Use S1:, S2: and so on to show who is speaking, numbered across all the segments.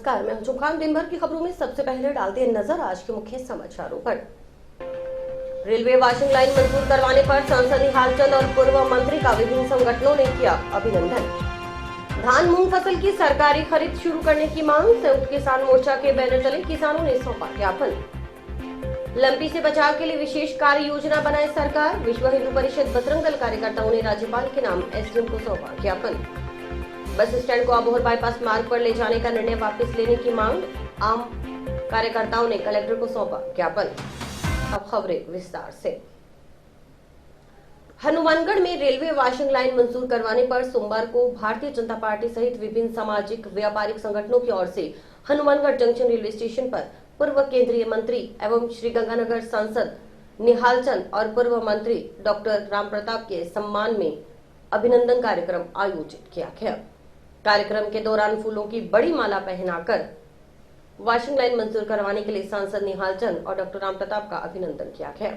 S1: नमस्कार, मैं हूं खान। दिन भर की खबरों में सबसे पहले डालते हैं नजर आज के मुख्य समाचारों पर। रेलवे वॉशिंग लाइन मंजूर करवाने पर सांसद निहाल चंद और पूर्व मंत्री का विभिन्न संगठनों ने किया अभिनंदन। धान मूंग फसल की सरकारी खरीद शुरू करने की मांग, संयुक्त किसान मोर्चा के बैनर तले किसानों ने सौंपा ज्ञापन। लंपी से बचाव के लिए विशेष कार्य योजना बनाए सरकार, विश्व हिंदू परिषद बजरंग दल कार्यकर्ताओं ने राज्यपाल के नाम एसडीएम को सौंपा ज्ञापन। बस स्टैंड को अबोहर बाईपास मार्ग पर ले जाने का निर्णय वापस लेने की मांग, आम कार्यकर्ताओं ने कलेक्टर को सौंपा ज्ञापन। अब खबरें विस्तार से। हनुमानगढ़ में रेलवे वॉशिंग लाइन मंजूर करवाने पर सोमवार को भारतीय जनता पार्टी सहित विभिन्न सामाजिक व्यापारिक संगठनों की ओर से हनुमानगढ़ जंक्शन रेलवे स्टेशन पर पूर्व केंद्रीय मंत्री एवं श्रीगंगानगर सांसद निहाल चंद और पूर्व मंत्री डॉक्टर राम प्रताप के सम्मान में अभिनंदन कार्यक्रम आयोजित किया गया। कार्यक्रम के दौरान फूलों की बड़ी माला पहनाकर वॉशिंग लाइन मंजूर करवाने के लिए सांसद निहाल चंद और डॉक्टर राम प्रताप का अभिनंदन किया गया।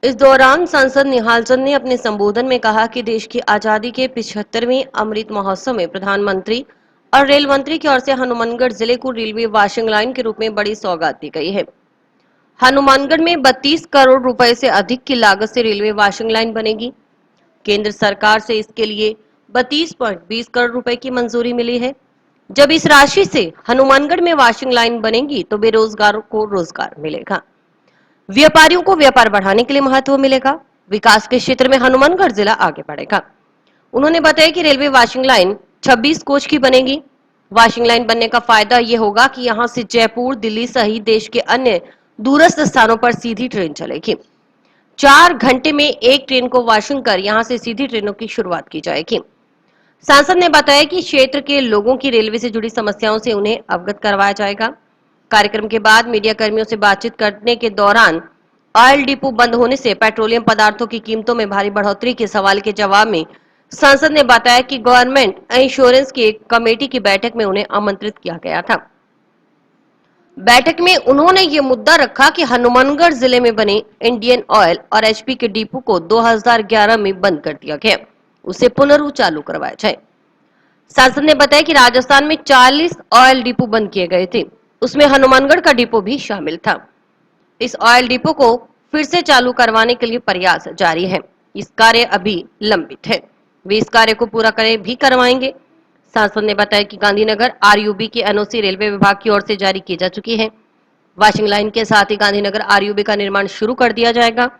S1: इस दौरान सांसद निहाल चंद ने अपने संबोधन में कहा कि देश की आजादी के 75वें अमृत महोत्सव में प्रधानमंत्री और रेल मंत्री की ओर से हनुमानगढ़ जिले को रेलवे वॉशिंग लाइन के रूप में बड़ी सौगात दी गई है। हनुमानगढ़ में 32 करोड़ रुपए से अधिक की लागत से रेलवे वॉशिंग लाइन बनेगी। केंद्र सरकार से इसके लिए 32.20 करोड़ रुपए की मंजूरी मिली है। जब इस राशि से हनुमानगढ़ में वॉशिंग लाइन बनेगी तो बेरोजगारों को रोजगार मिलेगा, व्यापारियों को व्यापार बढ़ाने के लिए महत्व मिलेगा, विकास के क्षेत्र में हनुमानगढ़ जिला आगे बढ़ेगा। उन्होंने बताया कि रेलवे वॉशिंग लाइन 26 कोच की बनेगी। वॉशिंग लाइन बनने का फायदा यह होगा कि यहां से जयपुर, दिल्ली सहित देश के अन्य दूरस्थ स्थानों पर सीधी ट्रेन चलेगी। 4 घंटे में एक ट्रेन को वॉशिंग कर यहां से सीधी ट्रेनों की शुरुआत की जाएगी। सांसद ने बताया कि क्षेत्र के लोगों की रेलवे से जुड़ी समस्याओं से उन्हें अवगत करवाया जाएगा। कार्यक्रम के बाद मीडिया कर्मियों से बातचीत करने के दौरान ऑयल डिपो बंद होने से पेट्रोलियम पदार्थों की कीमतों में भारी बढ़ोतरी के सवाल के जवाब में सांसद ने बताया कि गवर्नमेंट इंश्योरेंस की एक कमेटी की बैठक में उन्हें आमंत्रित किया गया था। बैठक में उन्होंने ये मुद्दा रखा कि हनुमानगढ़ जिले में बने इंडियन ऑयल और एचपी के डिपो को 2011 में बंद कर दिया गया, उसे पुनर्चालू करवाया जाए। सांसद ने बताया कि राजस्थान में 40 ऑयल डिपो बंद किए गए थे, उसमें हनुमानगढ़ का डिपो भी शामिल था। इस ऑयल डिपो को फिर से चालू करवाने के लिए प्रयास जारी है। इस कार्य अभी लंबित है, वे इस कार्य को पूरा भी करवाएंगे। सांसद ने बताया कि गांधीनगर आरयूबी की एनओसी रेलवे विभाग की ओर से जारी की जा चुकी है। वॉशिंग लाइन के साथ ही गांधीनगर आरयूबी का निर्माण शुरू कर दिया जाएगा।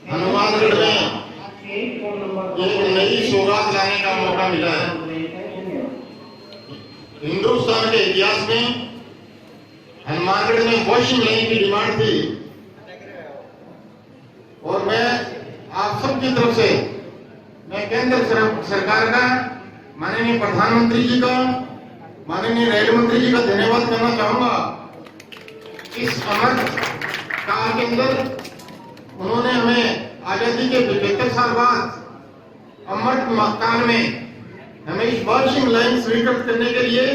S2: हनुमानगढ़ में एक नई सौगात लाने का मौका मिला है। हिंदुस्तान के इतिहास में हनुमानगढ़ में वॉशिंग लाइन की डिमांड थी और मैं आप सबकी तरफ से मैं केंद्र सरकार का, माननीय प्रधानमंत्री जी का, माननीय रेल मंत्री जी का धन्यवाद करना चाहूंगा। इस अमृत काल के अंदर उन्होंने हमें आजादी के 75 साल बाद अमृत काल में हमें इस वॉशिंग लाइन स्वीकृत करने के लिए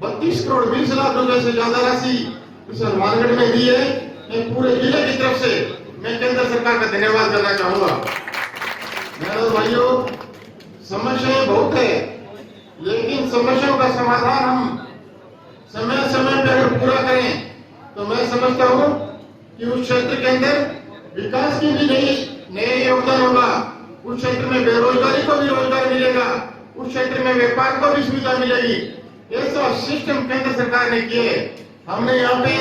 S2: 32 करोड़ 20 लाख रुपए से ज्यादा राशि इस हनुमानगढ़ में दी है। मैं पूरे जिले की तरफ से मैं केंद्र सरकार का धन्यवाद करना चाहूंगा। मेरे भाइयों, समस्याएं बहुत है, लेकिन समस्याओं का समाधान हम समय समय पर अगर पूरा करें तो मैं समझता हूँ कि उस क्षेत्र के अंदर विकास की भी नए योगदान होगा, उस क्षेत्र में बेरोजगारी को भी रोजगार मिलेगा, उस क्षेत्र में व्यापार को भी सुविधा मिलेगी। ऐसा सिस्टम केंद्र सरकार ने किए। हमने यहाँ पे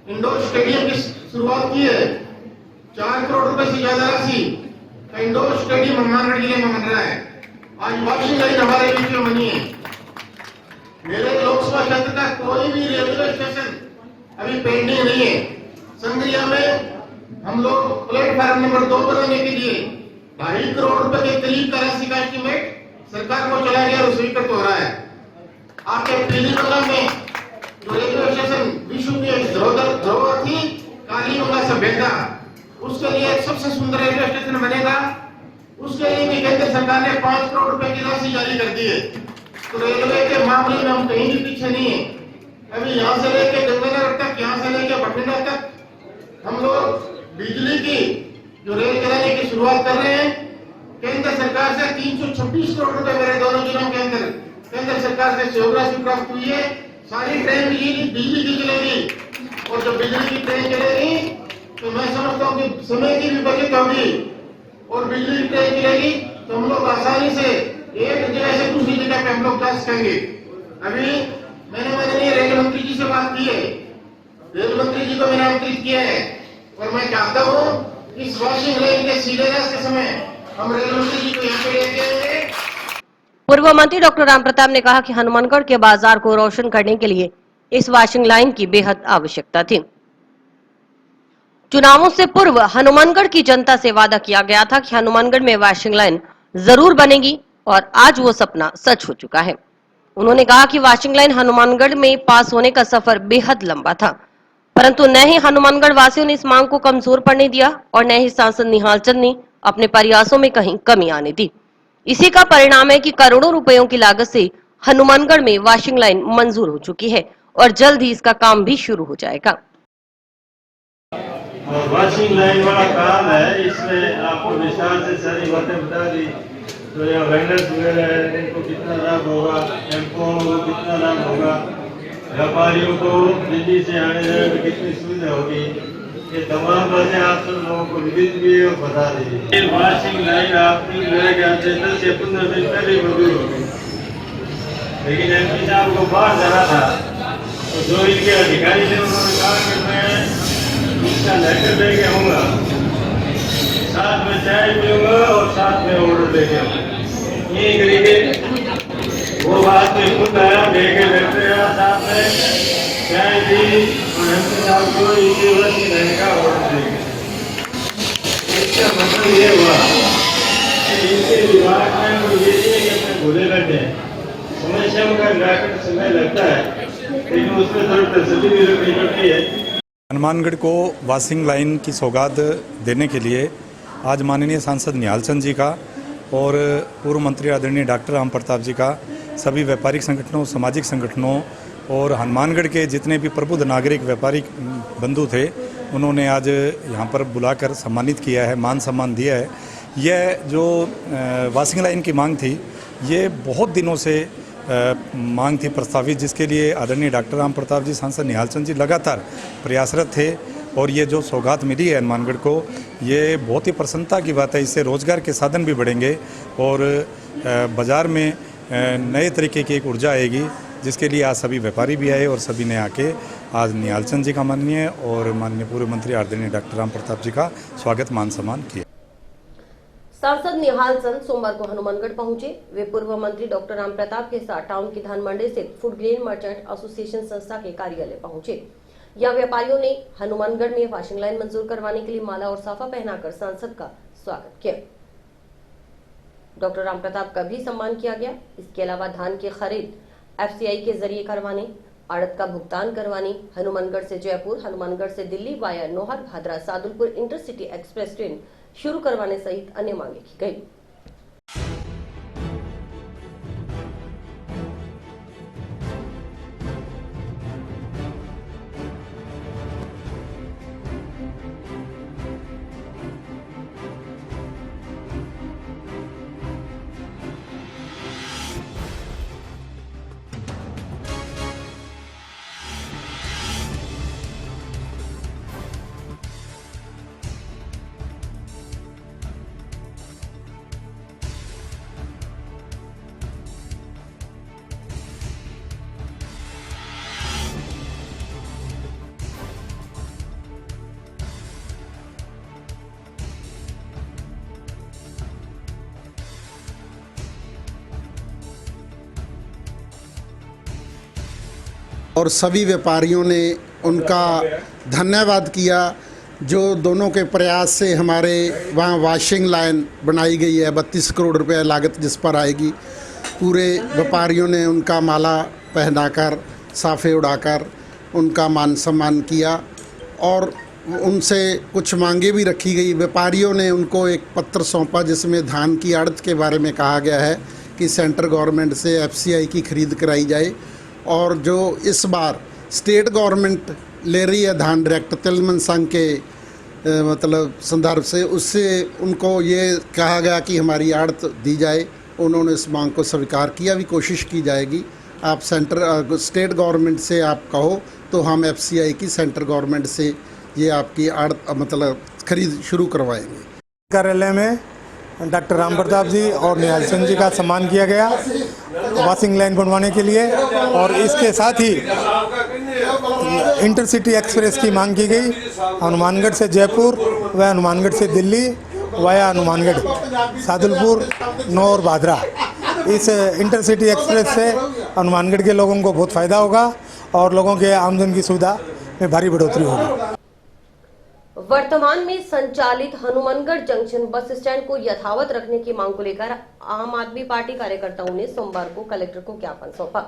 S2: इंडोर स्टेडियम की शुरुआत की है। 4 करोड़ रुपए से ज्यादा राशि का इंडोर स्टेडियम हनुमानगढ़ जिले में बन रहा है। आज वॉशिंग लाइन हमारे बीच में बनी है। मेरे लोकसभा क्षेत्र का कोई भी रेलवे स्टेशन अभी पेंडिंग नहीं है। संग्रिया में हम लोग प्लेटफार्म नंबर 2 बनाने के लिए 2.5 करोड़ रुपए के करीब का राशि का एस्टीमेट सरकार को चला गया और स्वीकृत हो रहा है। आपके पीलीबंगा में जो रेलवे स्टेशन विश्व की धरोहर थी, कालीबंगा सभ्यता, उसके लिए एक सबसे सुंदर रेलवे स्टेशन बनेगा। उसके लिए भी केंद्र सरकार ने 5 करोड़ रुपए की राशि जारी कर दी है। तो रेलवे के मामले में हम कहीं भी पीछे नहीं है। अभी यहाँ से लेके गंगानगर तक, यहाँ से लेके बठिंडा तक हम लोग बिजली की जो रेल चलाने की शुरुआत कर रहे हैं। केंद्र सरकार से 326 करोड़ रुपए मेरे दोनों जिलों के अंदर केंद्र सरकार से सहयोग राशि प्राप्त हुई है। सारी ट्रेन बिजली की चलेगी और जब बिजली की ट्रेन चलेगी तो मैं समझता हूँ कि समय की भी बचत होगी और बिजली की ट्रेन चलेगी तो हम लोग आसानी से एक जगह से दूसरी जगह पे हम लोग जा सकेंगे। अभी मैंने माननीय रेल मंत्री जी से बात की है, रेल मंत्री जी को मैंने आमंत्रित किया है और मैं चाहता हूँ इस वॉशिंग लाइन के शिलान्यास के समय हम रेल मंत्री जी को यहाँ पे लेके आएंगे।
S1: पूर्व मंत्री डॉक्टर राम प्रताप ने कहा कि हनुमानगढ़ के बाजार को रोशन करने के लिए इस वॉशिंग लाइन की बेहद आवश्यकता थी। चुनावों से पूर्व हनुमानगढ़ की जनता से वादा किया गया था कि हनुमानगढ़ में वॉशिंग लाइन जरूर बनेगी और आज वो सपना सच हो चुका है। उन्होंने कहा कि वॉशिंग लाइन हनुमानगढ़ में पास होने का सफर बेहद लंबा था, परंतु न ही हनुमानगढ़ वासियों ने इस मांग को कमजोर पड़ने दिया और न ही सांसद निहाल चंद ने अपने प्रयासों में कहीं कमी आने दी। इसी का परिणाम है कि करोड़ों रुपयों की लागत से हनुमानगढ़ में वॉशिंग लाइन मंजूर हो चुकी है और जल्द ही इसका काम भी शुरू हो जाएगा।
S3: और वॉशिंग लाइन वाला काम है, इसमें आपको विस्तार से सारी बातें बता दी। तो यहाँ वेंडर्स वगैरह है, उनको कितना लाभ होगा, एम्प्लॉयों को कितना लाभ होगा, व्यापारियों को दिल्ली से आने जाने में कितनी सुविधा होगी, ये तमाम बातें आप सब लोगों को विदित भी है और बता दीजिए। ये वॉशिंग लाइन आपकी मेरे ख्याल से 10 से 15 दिन पहले मंजूर होगी, लेकिन एमपी साहब को बाहर जाना था तो जो इनके अधिकारी थे उन्होंने कहा कि मैं इसका लेटर लेके आऊँगा, साथ में चाय पीऊँगा और साथ में ऑर्डर लेके आऊँगा। ये करके वो बात में खुद आया, लेके लेते आया, साथ में चाय दी और एमपी साहब को इसी वर्ष रहने का ऑर्डर देंगे। इसका मतलब ये हुआ कि इनके विभाग में वो ये नहीं कि अपने भूले बैठे हैं, समस्याओं का निराकरण समय लगता है, लेकिन उसमें थोड़ी तसल्ली भी रखनी पड़ती है।
S4: हनुमानगढ़ को वॉशिंग लाइन की सौगात देने के लिए आज माननीय सांसद निहाल चंद जी का और पूर्व मंत्री आदरणीय डॉक्टर राम प्रताप जी का, सभी व्यापारिक संगठनों, सामाजिक संगठनों और हनुमानगढ़ के जितने भी प्रबुद्ध नागरिक व्यापारिक बंधु थे, उन्होंने आज यहाँ पर बुलाकर सम्मानित किया है, मान सम्मान दिया है। यह जो वॉशिंग लाइन की मांग थी, ये बहुत दिनों से मांग थी प्रस्तावित, जिसके लिए आदरणीय डॉक्टर राम प्रताप जी, सांसद निहाल चंद जी लगातार प्रयासरत थे और ये जो सौगात मिली है हनुमानगढ़ को, ये बहुत ही प्रसन्नता की बात है। इससे रोजगार के साधन भी बढ़ेंगे और बाज़ार में नए तरीके की एक ऊर्जा आएगी, जिसके लिए आज सभी व्यापारी भी आए और सभी ने आके आज निहाल चंद जी का माननीय और माननीय पूर्व मंत्री आदरणीय डॉक्टर राम प्रताप जी का स्वागत मान सम्मान किया।
S1: सांसद निहाल चंद सोमवार को हनुमानगढ़ पहुंचे। वे पूर्व मंत्री डॉक्टर राम प्रताप के साथ टाउन की धान मंडी स्थित फूड ग्रेन मर्चेंट एसोसिएशन संस्था के कार्यालय पहुंचे। यहां व्यापारियों ने हनुमानगढ़ में वॉशिंग लाइन मंजूर करवाने के लिए माला और साफा पहनाकर सांसद का स्वागत किया। डॉक्टर राम प्रताप का भी सम्मान किया गया। इसके अलावा धान की खरीद एफसीआई के जरिए करवाने, आड़त का भुगतान करवाने, हनुमानगढ़ से जयपुर, हनुमानगढ़ से Delhi via Nohar Bhadra Sadulpur intercity express train शुरू करवाने सहित अन्य मांगे की गई।
S5: और सभी व्यापारियों ने उनका धन्यवाद किया, जो दोनों के प्रयास से हमारे वहाँ वॉशिंग लाइन बनाई गई है। 32 करोड़ रुपए लागत जिस पर आएगी। पूरे व्यापारियों ने उनका माला पहनाकर, साफे उड़ाकर उनका मान सम्मान किया और उनसे कुछ मांगे भी रखी गई। व्यापारियों ने उनको एक पत्र सौंपा जिसमें धान की आड़त के बारे में कहा गया है कि सेंट्रल गवर्नमेंट से एफसीआई की खरीद कराई जाए और जो इस बार स्टेट गवर्नमेंट ले रही है धान डायरेक्ट तिलमन संघ के मतलब संदर्भ से, उससे उनको ये कहा गया कि हमारी आड़त दी जाए। उन्होंने इस मांग को स्वीकार किया, भी कोशिश की जाएगी। आप स्टेट गवर्नमेंट से आप कहो तो हम एफसीआई की सेंट्रल गवर्नमेंट से ये आपकी आड़त मतलब खरीद शुरू करवाएंगे।
S6: कार्यालय में डॉक्टर राम प्रताप जी और निहाल चंद जी का सम्मान किया गया वॉशिंग लाइन बनवाने के लिए, और इसके साथ ही इंटरसिटी एक्सप्रेस की मांग की गई हनुमानगढ़ से जयपुर व हनुमानगढ़ से दिल्ली वाया हनुमानगढ़, सादुलपुर, नौर, भादरा। इस इंटरसिटी एक्सप्रेस से हनुमानगढ़ के लोगों को बहुत फ़ायदा होगा और लोगों के आमदन की सुविधा में भारी बढ़ोतरी होगी।
S1: वर्तमान में संचालित हनुमानगढ़ जंक्शन बस स्टैंड को यथावत रखने की मांग को लेकर आम आदमी पार्टी कार्यकर्ताओं ने सोमवार को कलेक्टर को ज्ञापन सौंपा।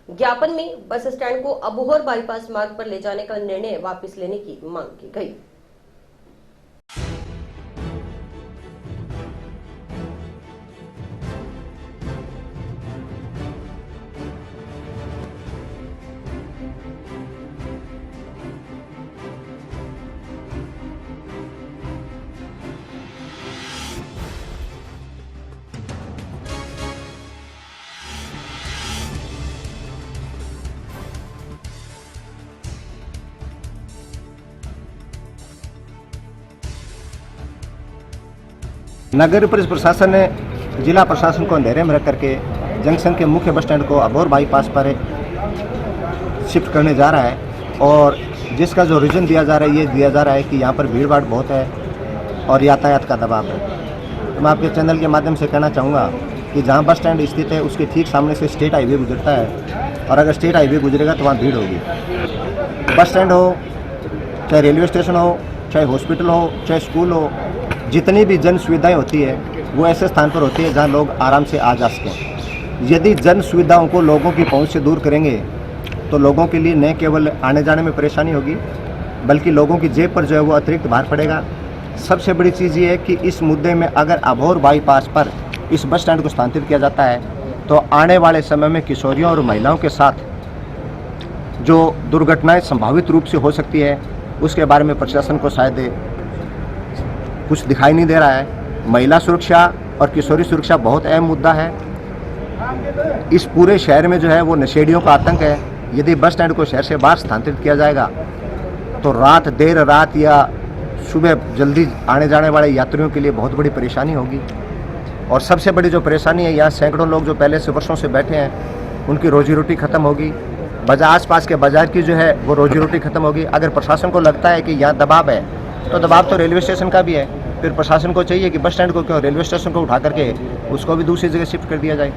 S1: ज्ञापन में बस स्टैंड को अबोहर बाईपास मार्ग पर ले जाने का निर्णय वापस लेने की मांग की गई।
S7: नगर परिषद प्रशासन ने जिला प्रशासन को अंधेरे में रख करके जंक्शन के मुख्य बस स्टैंड को अबोहर बाईपास पर शिफ्ट करने जा रहा है, और जिसका जो रीज़न दिया जा रहा है, ये दिया जा रहा है कि यहाँ पर भीड़ भाड़ बहुत है और यातायात का दबाव है। तो मैं आपके चैनल के माध्यम से कहना चाहूँगा कि जहाँ बस स्टैंड स्थित है उसके ठीक सामने से स्टेट हाईवे गुजरता है, और अगर स्टेट हाईवे गुजरेगा तो वहाँ भीड़ होगी। बस स्टैंड हो, चाहे रेलवे स्टेशन हो, चाहे हॉस्पिटल हो, चाहे स्कूल हो, जितनी भी जन सुविधाएं होती है वो ऐसे स्थान पर होती है जहां लोग आराम से आ जा सकें। यदि जन सुविधाओं को लोगों की पहुंच से दूर करेंगे तो लोगों के लिए न केवल आने जाने में परेशानी होगी, बल्कि लोगों की जेब पर जो है वो अतिरिक्त भार पड़ेगा। सबसे बड़ी चीज़ ये है कि इस मुद्दे में अगर अबोहर बाईपास पर इस बस स्टैंड को स्थानांतरित किया जाता है तो आने वाले समय में किशोरियों और महिलाओं के साथ जो दुर्घटनाएँ संभावित रूप से हो सकती है उसके बारे में प्रशासन को शायद कुछ दिखाई नहीं दे रहा है। महिला सुरक्षा और किशोरी सुरक्षा बहुत अहम मुद्दा है। इस पूरे शहर में जो है वो नशेड़ियों का आतंक है। यदि बस स्टैंड को शहर से बाहर स्थानांतरित किया जाएगा तो देर रात या सुबह जल्दी आने जाने वाले यात्रियों के लिए बहुत बड़ी परेशानी होगी। और सबसे बड़ी जो परेशानी है, यहाँ सैकड़ों लोग जो पहले से वर्षों से बैठे हैं उनकी रोजी रोटी ख़त्म होगी। आसपास के बाजार की जो है वो रोजी रोटी ख़त्म होगी। अगर प्रशासन को लगता है कि यहाँ दबाव है तो दबाव तो रेलवे स्टेशन का भी है, फिर प्रशासन को चाहिए कि बस स्टैंड को क्यों, रेलवे स्टेशन को उठा करके उसको भी दूसरी जगह शिफ्ट कर दिया जाए।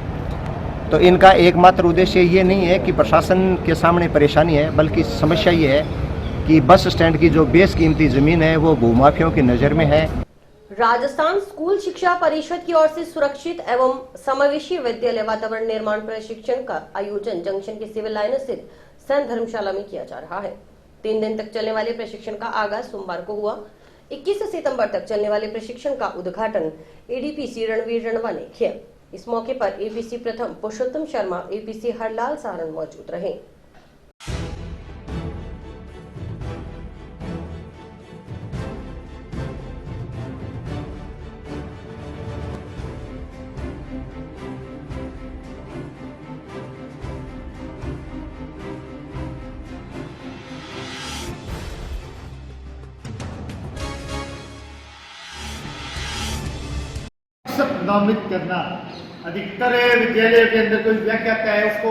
S7: तो इनका एकमात्र उद्देश्य ये नहीं है कि प्रशासन के सामने परेशानी है, बल्कि समस्या ये है कि बस स्टैंड की जो बेशकीमती ज़मीन है वो भूमाफियों की नज़र में है।
S1: राजस्थान स्कूल शिक्षा परिषद की ओर से सुरक्षित एवं समावेशी विद्यालय वातावरण निर्माण प्रशिक्षण का आयोजन जंक्शन के सिविल लाइन स्थित सैन धर्मशाला में किया जा रहा है। 3 दिन तक चलने वाले प्रशिक्षण का आगाज सोमवार को हुआ। 21 सितंबर तक चलने वाले प्रशिक्षण का उद्घाटन एडीपीसी रणवीर रणवा ने किया। इस मौके पर एपीसी प्रथम पुरुषोत्तम शर्मा, एपीसी हरलाल सारण मौजूद रहे।
S8: नामित करना, अधिकतर विद्यालयों के अंदर कोई व्याख्या है उसको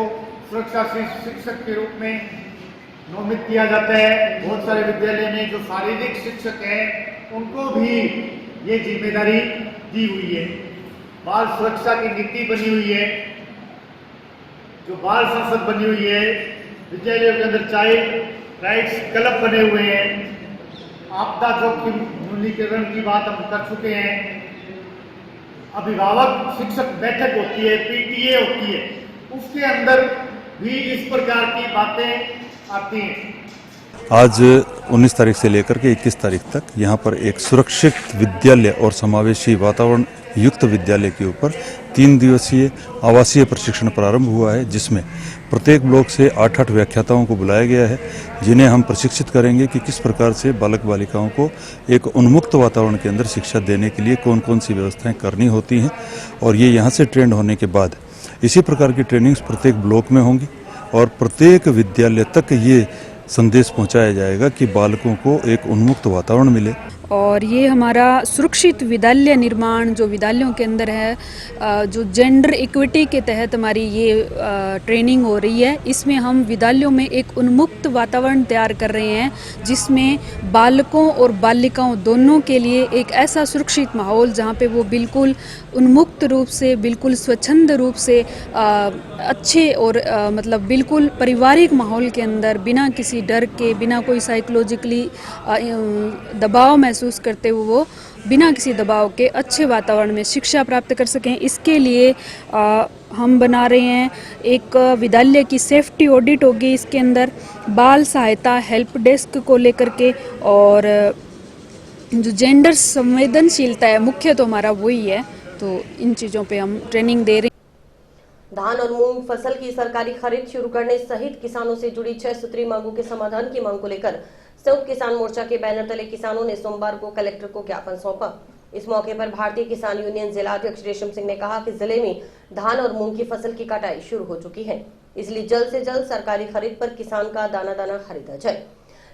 S8: सुरक्षा शिक्षक के रूप में नामित किया जाता है। बहुत सारे विद्यालय में जो शारीरिक शिक्षक हैं उनको भी ये जिम्मेदारी दी हुई है। बाल सुरक्षा की नीति बनी हुई है, जो बाल संसद बनी हुई है, विद्यालयों के अंदर चाइल्ड राइट्स क्लब बने हुए हैं, आपदा जोखिम न्यूनीकरण की बात हम कर चुके हैं, अभिभावक शिक्षक बैठक होती है, पीटीए होती है, उसके अंदर भी इस प्रकार की बातें आती हैं।
S9: आज 19 तारीख से लेकर के 21 तारीख तक यहाँ पर एक सुरक्षित विद्यालय और समावेशी वातावरण
S4: युक्त विद्यालय के ऊपर 3 दिवसीय आवासीय प्रशिक्षण प्रारंभ हुआ है, जिसमें प्रत्येक ब्लॉक से 8-8 व्याख्याताओं को बुलाया गया है, जिन्हें हम प्रशिक्षित करेंगे कि किस प्रकार से बालक बालिकाओं को एक उन्मुक्त वातावरण के अंदर शिक्षा देने के लिए कौन कौन सी व्यवस्थाएं करनी होती हैं। और ये यहाँ से ट्रेंड होने के बाद इसी प्रकार की ट्रेनिंग्स प्रत्येक ब्लॉक में होंगी और प्रत्येक विद्यालय तक ये संदेश पहुंचाया जाएगा कि बालकों को एक उन्मुक्त वातावरण मिले।
S9: और ये हमारा सुरक्षित विद्यालय निर्माण जो विद्यालयों के अंदर है, जो जेंडर इक्विटी के तहत हमारी ये ट्रेनिंग हो रही है, इसमें हम विद्यालयों में एक उन्मुक्त वातावरण तैयार कर रहे हैं, जिसमें बालकों और बालिकाओं दोनों के लिए एक ऐसा सुरक्षित माहौल जहाँ पे वो बिल्कुल उन्मुक्त रूप से, बिल्कुल स्वच्छंद रूप से अच्छे और मतलब बिल्कुल पारिवारिक माहौल के अंदर बिना किसी डर के, बिना कोई साइकोलॉजिकली दबाव महसूस करते हुए वो बिना किसी दबाव के अच्छे वातावरण में शिक्षा प्राप्त कर सकें। इसके लिए हम बना रहे हैं एक विद्यालय की सेफ्टी ऑडिट होगी, इसके अंदर बाल सहायता हेल्प डेस्क को लेकर के, और जो जेंडर संवेदनशीलता है मुख्य तो हमारा वही है, तो इन चीज़ों पे हम ट्रेनिंग दे रहे हैं।
S1: धान और मूंग फसल की सरकारी खरीद शुरू करने सहित किसानों से जुड़ी 6 सूत्री मांगों के समाधान की मांग को लेकर संयुक्त किसान मोर्चा के बैनर तले किसानों ने सोमवार को कलेक्टर को ज्ञापन सौंपा। इस मौके पर भारतीय किसान यूनियन जिला अध्यक्ष रेशम सिंह ने कहा कि जिले में धान और मूंग की फसल की कटाई शुरू हो चुकी है, इसलिए जल्द से जल्द सरकारी खरीद पर किसान का दाना दाना खरीदा जाए।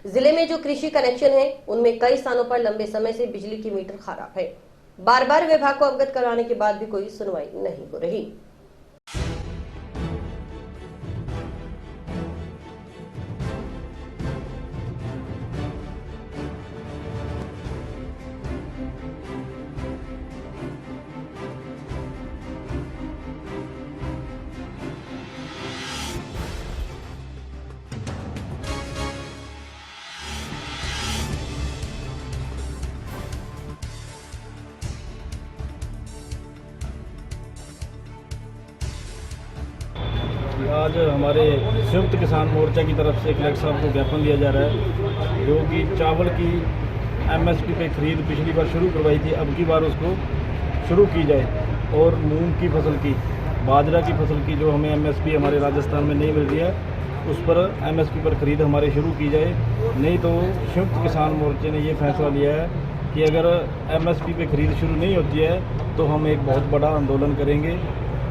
S1: जिले में जो कृषि कनेक्शन है उनमें कई स्थानों पर लंबे समय से बिजली की मीटर खराब है, बार बार विभाग को अवगत कराने के बाद भी कोई सुनवाई नहीं हो रही।
S3: आज हमारे संयुक्त किसान मोर्चा की तरफ से कलेक्टर साहब को ज्ञापन दिया जा रहा है, जो कि चावल की एमएसपी पे खरीद पिछली बार शुरू करवाई थी, अब की बार उसको शुरू की जाए, और मूंग की फसल की, बाजरा की फसल की जो हमें एमएसपी हमारे राजस्थान में नहीं मिल रही है, उस पर एमएसपी पर खरीद हमारे शुरू की जाए। नहीं तो संयुक्त किसान मोर्चे ने ये फैसला लिया है कि अगर एमएसपी पे खरीद शुरू नहीं होती है तो हम एक बहुत बड़ा आंदोलन करेंगे।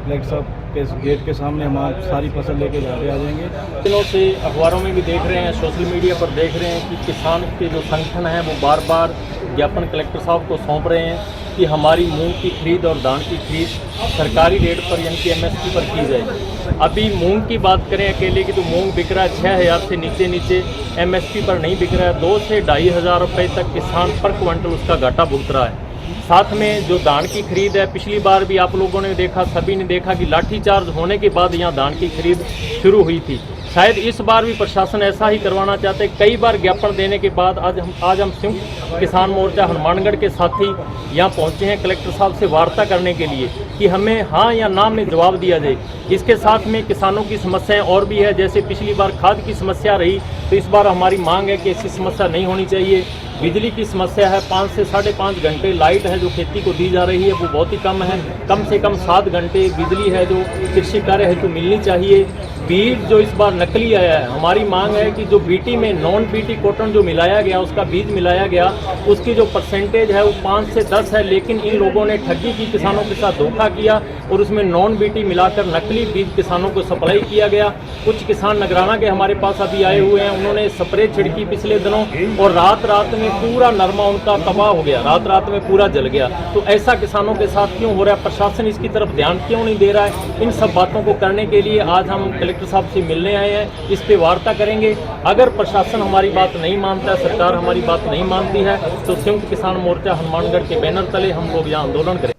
S3: कलेक्टर साहब के गेट के सामने हम सारी फसल लेके आ जाएंगे।
S10: दिनों से अखबारों में भी देख रहे हैं, सोशल मीडिया पर देख रहे हैं कि किसान के जो संगठन हैं वो बार बार ज्ञापन कलेक्टर साहब को सौंप रहे हैं कि हमारी मूंग की खरीद और धान की खरीद सरकारी रेट पर यानी कि एमएसपी पर की जाए। अभी मूंग की बात करें अकेले की तो मूंग बिक रहा है 6,000 से नीचे एमएसपी पर नहीं बिक रहा है। 2 से 2,500 रुपये तक किसान पर क्विंटल उसका घाटा भुगत रहा है। साथ में जो धान की खरीद है, पिछली बार भी आप लोगों ने देखा, सभी ने देखा कि लाठीचार्ज होने के बाद यहाँ धान की खरीद शुरू हुई थी। शायद इस बार भी प्रशासन ऐसा ही करवाना चाहते हैं। कई बार ज्ञापन देने के बाद आज हम संयुक्त किसान मोर्चा हनुमानगढ़ के साथी यहाँ पहुँचे हैं कलेक्टर साहब से वार्ता करने के लिए कि हमें हाँ या ना में जवाब दिया जाए। इसके साथ में किसानों की समस्याएं और भी है, जैसे पिछली बार खाद की समस्या रही तो इस बार हमारी मांग है कि ऐसी समस्या नहीं होनी चाहिए। बिजली की समस्या है, 5 से 5.5 घंटे लाइट है जो खेती को दी जा रही है वो बहुत ही कम है। कम से कम 7 घंटे बिजली है जो कृषि कार्य हेतु मिलनी चाहिए। बीज जो इस बार नकली आया है, हमारी मांग है कि जो बीटी में नॉन बीटी कॉटन जो मिलाया गया, उसका बीज मिलाया गया, उसकी जो परसेंटेज है वो 5 से 10 है, लेकिन इन लोगों ने ठगी की, किसानों के साथ धोखा किया और उसमें नॉन बीटी मिलाकर नकली बीज किसानों को सप्लाई किया गया। कुछ किसान नगराना के हमारे पास अभी आए हुए हैं, उन्होंने स्प्रे छिड़की पिछले दिनों और रात में पूरा नरमा उनका तबाह हो गया, रात में पूरा जल गया। तो ऐसा किसानों के साथ क्यों हो रहा है? प्रशासन इसकी तरफ ध्यान क्यों नहीं दे रहा है? इन सब बातों को करने के लिए आज हम कलेक्टर साहब से मिलने आए हैं, इस पे वार्ता करेंगे। अगर प्रशासन हमारी बात नहीं मानता है, सरकार हमारी बात नहीं मानती है, तो संयुक्त किसान मोर्चा हनुमानगढ़ के बैनर तले हम लोग यहाँ आंदोलन करेंगे।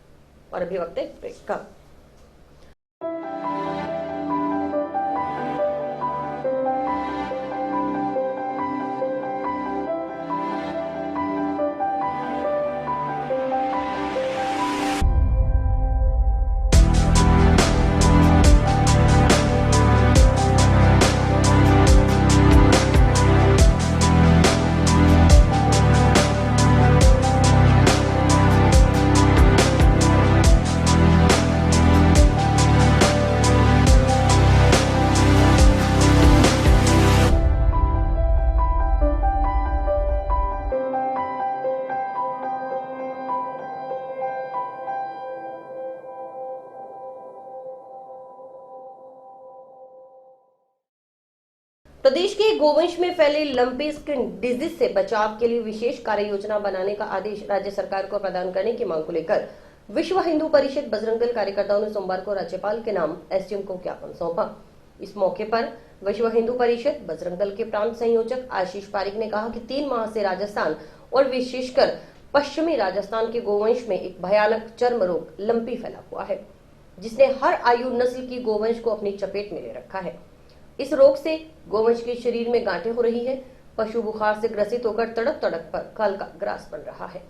S1: और अभी वक्त है ब्रेक का। प्रदेश के गोवंश में फैले लंपी स्किन डिजीज से बचाव के लिए विशेष कार्य योजना बनाने का आदेश राज्य सरकार को प्रदान करने की मांग को लेकर विश्व हिंदू परिषद बजरंग दल कार्यकर्ताओं ने सोमवार को राज्यपाल के नाम एसडीएम को ज्ञापन सौंपा। इस मौके पर विश्व हिंदू परिषद बजरंग दल के प्रांत संयोजक आशीष पारिक ने कहा कि 3 माह से राजस्थान और विशेषकर पश्चिमी राजस्थान के गोवंश में एक भयानक चर्म रोग लंपी फैला हुआ है, जिसने हर आयु नस्ल की गोवंश को अपनी चपेट में ले रखा है। इस रोग से गोवंश के शरीर में गांठें हो रही है, पशु बुखार से ग्रसित होकर तड़प तड़प पर काल का ग्रास बन रहा है।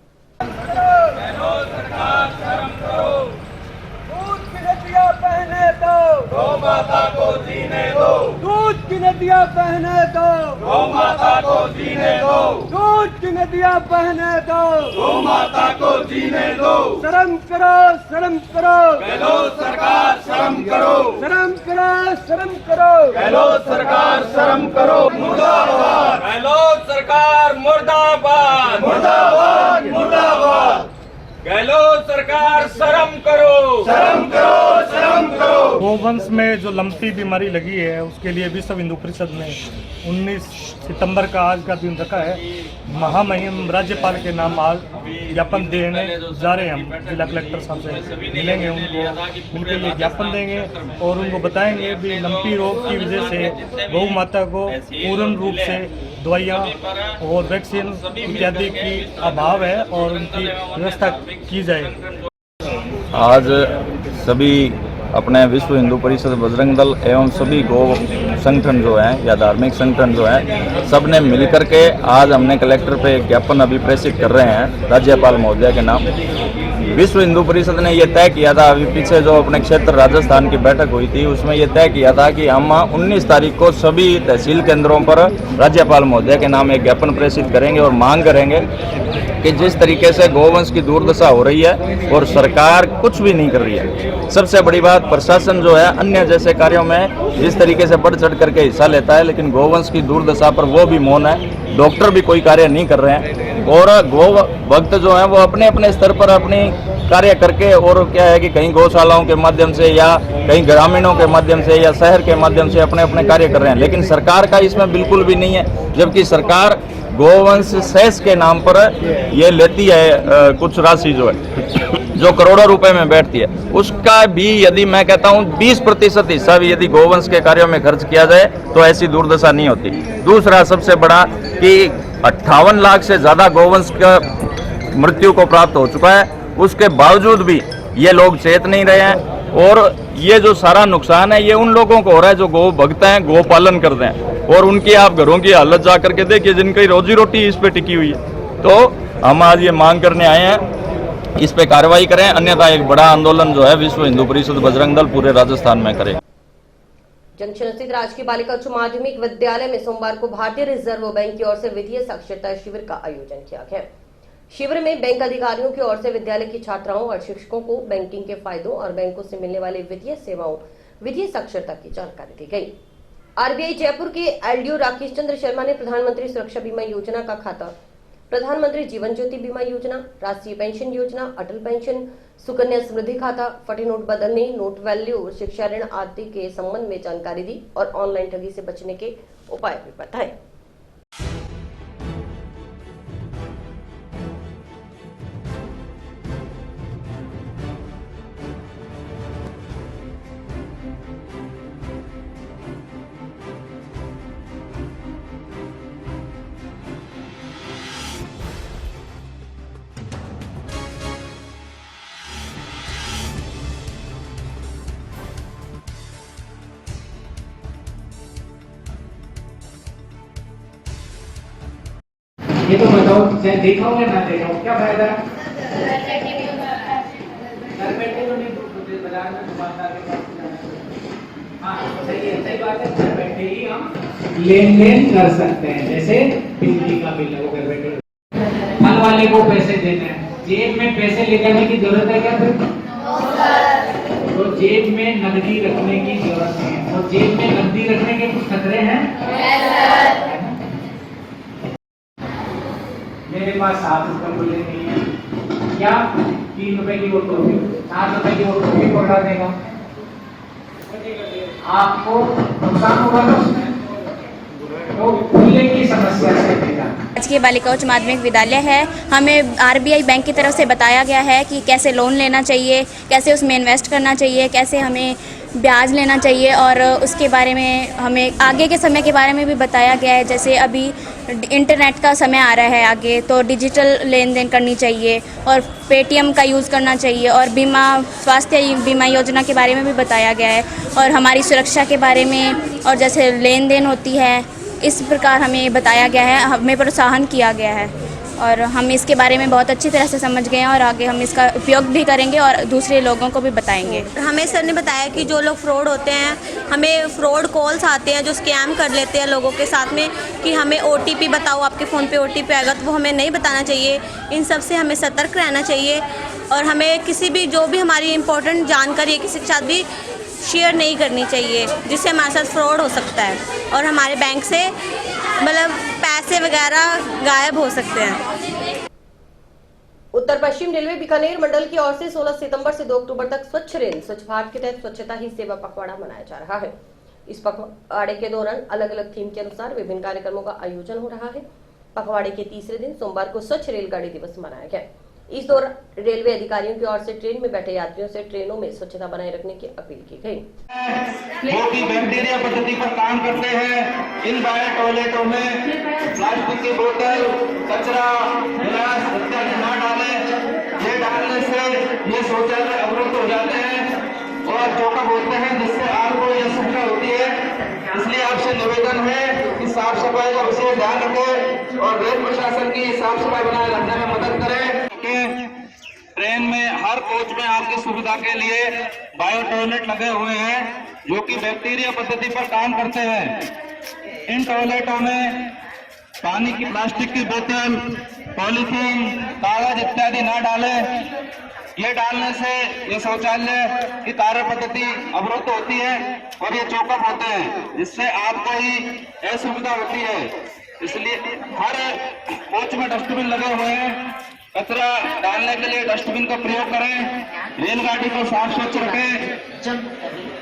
S11: दूध की नदियाँ बहने दो, गौ माता को जीने दो। दूध की नदियाँ बहने दो, गौ माता को जीने दो। दूध की नदियाँ बहने दो, गौ माता को जीने दो। शर्म करो, शर्म करो, गहलोत सरकार शर्म करो। शर्म करो, शर्म करो, गहलोत सरकार शर्म करो। मुर्दाबाद गहलोत सरकार, मुर्दाबाद मुर्दाबाद मुर्दाबाद। गहलोत सरकार शर्म करो, शर्म करो, शर्म करो।
S6: गोवंश में जो लंपी बीमारी लगी है उसके लिए विश्व हिंदू परिषद ने 19 सितंबर का आज का दिन रखा है। महामहिम राज्यपाल के नाम आज ज्ञापन देने जा रहे हैं। हम जिला कलेक्टर साहब से मिलेंगे, उनको मिलकर ये ज्ञापन देंगे और उनको बताएंगे भी लंपी रोग की वजह से गौ माता को पूर्ण रूप से दवाइयाँ और वैक्सीन इत्यादि की अभाव है और उनकी व्यवस्था की जाए।
S12: आज सभी अपने विश्व हिंदू परिषद बजरंग दल एवं सभी गौ संगठन जो हैं या धार्मिक संगठन जो हैं, सब ने मिलकर के आज हमने कलेक्टर पे एक ज्ञापन अभी प्रेषित कर रहे हैं राज्यपाल महोदय के नाम। विश्व हिंदू परिषद ने ये तय किया था, अभी पीछे जो अपने क्षेत्र राजस्थान की बैठक हुई थी उसमें ये तय किया था कि हम 19 तारीख को सभी तहसील केंद्रों पर राज्यपाल महोदय के नाम एक ज्ञापन प्रेषित करेंगे और मांग करेंगे कि जिस तरीके से गोवंश की दुर्दशा हो रही है और सरकार कुछ भी नहीं कर रही है। सबसे बड़ी बात, प्रशासन जो है अन्य जैसे कार्यों में जिस तरीके से बढ़ चढ़ करके हिस्सा लेता है, लेकिन गोवंश की दुर्दशा पर वो भी मौन है। डॉक्टर भी कोई कार्य नहीं कर रहे हैं और गौ भक्त जो है वो अपने अपने स्तर पर अपनी कार्य करके, और क्या है कि कहीं गौशालाओं के माध्यम से या कहीं ग्रामीणों के माध्यम से या शहर के माध्यम से अपने अपने कार्य कर रहे हैं, लेकिन सरकार का इसमें बिल्कुल भी नहीं है। जबकि सरकार गोवंश सेस के नाम पर ये लेती है कुछ राशि जो है, जो करोड़ों रुपए में बैठती है, उसका भी यदि मैं कहता हूँ 20% हिस्सा भी यदि गोवंश के कार्यों में खर्च किया जाए तो ऐसी दुर्दशा नहीं होती। दूसरा सबसे बड़ा कि 58 लाख से ज़्यादा गोवंश का मृत्यु को प्राप्त हो चुका है, उसके बावजूद भी ये लोग चेत नहीं रहे हैं। और ये जो सारा नुकसान है ये उन लोगों को हो रहा है जो गौ भक्त हैं, गौ पालन करते हैं, और उनकी आप घरों की हालत जा करके देखिए जिनकी रोजी रोटी इस पे टिकी हुई है। तो हम आज ये मांग करने आए हैं, इस पे कार्रवाई करें, अन्यथा एक बड़ा आंदोलन जो है विश्व हिंदू परिषद बजरंग दल पूरे राजस्थान में करे।
S1: जंक्शन स्थित राजकीय बालिका उच्च माध्यमिक विद्यालय में सोमवार को भारतीय रिजर्व बैंक की ओर से वित्तीय साक्षरता शिविर का आयोजन किया गया। शिविर में बैंक अधिकारियों की ओर से विद्यालय की छात्राओं और शिक्षकों को बैंकिंग के फायदों और बैंकों से मिलने वाली वित्तीय सेवाओं, वित्तीय साक्षरता की जानकारी दी गई। आरबीआई जयपुर के एलडीओ राकेश चंद्र शर्मा ने प्रधानमंत्री सुरक्षा बीमा योजना का खाता, प्रधानमंत्री जीवन ज्योति बीमा योजना, राष्ट्रीय पेंशन योजना, अटल पेंशन, सुकन्या समृद्धि खाता, फटे नोट बदलने, नोट वैल्यू, शिक्षा ऋण आदि के संबंध में जानकारी दी और ऑनलाइन ठगी से बचने के उपाय भी बताए।
S8: ये तो बताओ, चाहे देखा हो या ना देखा हो, क्या फायदा है? घर बैठे तो नहीं, बाजार में दुकानदार के पास जाना। हाँ सही है, सही बात है। घर बैठे ही हम लेन देन कर सकते हैं, जैसे बिजली का बिल है वो घर बैठे। फल वाले को पैसे देने हैं, जेब में पैसे ले जाने की जरूरत है क्या? फिर तो जेब में नकदी रखने की जरूरत है, और जेब में नकदी रखने के कुछ खतरे हैं। मेरे पास 7 रुपए मूल्य नहीं है, क्या 3 रुपए की वो टोपी, 7 रुपए की वो टोपी पकड़ा देगा, आपको नुकसान होगा ना उसमें।
S11: वो भूलने की समस्या से पीड़ा।
S13: राजकीय बालिका उच्च माध्यमिक विद्यालय है। हमें RBI बैंक की तरफ से बताया गया है कि कैसे लोन लेना चाहिए, कैसे उसमें इन्वेस्ट करना चाहिए, कैसे हमें ब्याज लेना चाहिए और उसके बारे में हमें आगे के समय के बारे में भी बताया गया है। जैसे अभी इंटरनेट का समय आ रहा है आगे, तो डिजिटल लेन देन करनी चाहिए और पेटीएम का यूज़ करना चाहिए और बीमा, स्वास्थ्य बीमा योजना के बारे में भी बताया गया है और हमारी सुरक्षा के बारे में और जैसे लेन देन होती है, इस प्रकार हमें बताया गया है, हमें प्रोत्साहन किया गया है और हम इसके बारे में बहुत अच्छी तरह से समझ गए हैं और आगे हम इसका उपयोग भी करेंगे और दूसरे लोगों को भी बताएंगे।
S1: हमें सर ने बताया कि जो लोग फ्रॉड होते हैं, हमें फ्रॉड कॉल्स आते हैं जो स्कैम कर लेते हैं लोगों के साथ में कि हमें OTP बताओ, आपके फ़ोन पे OTP आएगा, तो वो हमें नहीं बताना चाहिए। इन सब से हमें सतर्क रहना चाहिए और हमें किसी भी जो भी हमारी इंपॉर्टेंट जानकारी है किसी के साथ भी शेयर नहीं करनी चाहिए, जिससे हमारे साथ फ्रॉड हो सकता है और हमारे बैंक से मतलब पैसे वगैरह गायब हो सकते हैं। उत्तर पश्चिम रेलवे बीकानेर मंडल की ओर से 16 सितंबर से 2 अक्टूबर तक स्वच्छ रेल स्वच्छ भारत के तहत स्वच्छता ही सेवा पखवाड़ा मनाया जा रहा है। इस पखवाड़े के दौरान अलग अलग थीम के अनुसार विभिन्न कार्यक्रमों का आयोजन हो रहा है। पखवाड़े के तीसरे दिन सोमवार को स्वच्छ रेलगाड़ी दिवस मनाया गया। इस दौरान रेलवे अधिकारियों की ओर से ट्रेन में बैठे यात्रियों से ट्रेनों में स्वच्छता बनाए रखने की अपील की गई।
S3: जो कि बैक्टीरिया पद्धति पर काम करते हैं, इन बायो टॉयलेटों में प्लास्टिक की बोतल, कचरा, गिलास इत्यादि ना डालें। ये डालने से ये शौचालय अवरुद्ध हो जाते हैं और चौकअप होते हैं, जिससे आपको यह सुविधा होती है। इसलिए आपसे निवेदन है कि साफ सफाई का विशेष ध्यान रखें और रेल प्रशासन की साफ सफाई बनाए रखने में मदद करें। ट्रेन में हर कोच में आपकी सुविधा के लिए बायो टॉयलेट लगे हुए हैं जो कि बैक्टीरिया पद्धति पर काम करते हैं। इन टॉयलेटों में पानी की प्लास्टिक की बोतल, पॉलीथीन, कागज इत्यादि ना डालें। ये डालने से ये शौचालय की कार्य पद्धति अवरुद्ध होती है और ये चौकअप होते हैं, जिससे आपको ही असुविधा होती है। इसलिए हर कोच में डस्टबिन लगे हुए हैं। कचरा डालने के लिए डस्टबिन का प्रयोग करें। रेलगाड़ी को साफ स्वच्छ रखें।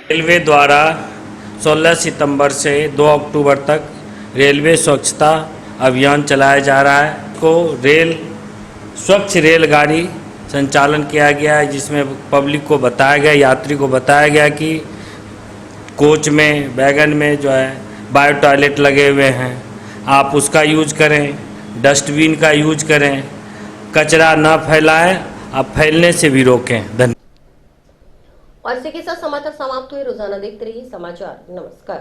S10: रेलवे द्वारा 16 सितंबर से 2 अक्टूबर तक रेलवे स्वच्छता अभियान चलाया जा रहा है। को स्वच्छ रेलगाड़ी संचालन किया गया है, जिसमें पब्लिक को बताया गया, यात्री को बताया गया कि कोच में, वैगन में जो है बायो टॉयलेट लगे हुए हैं, आप उसका यूज करें, डस्टबिन का यूज करें, कचरा न फैलाएं, आप फैलने से भी रोकें। धन्यवाद।
S1: और इसी के साथ समाचार समाप्त हुए। रोजाना देखते रहिए समाचार। नमस्कार।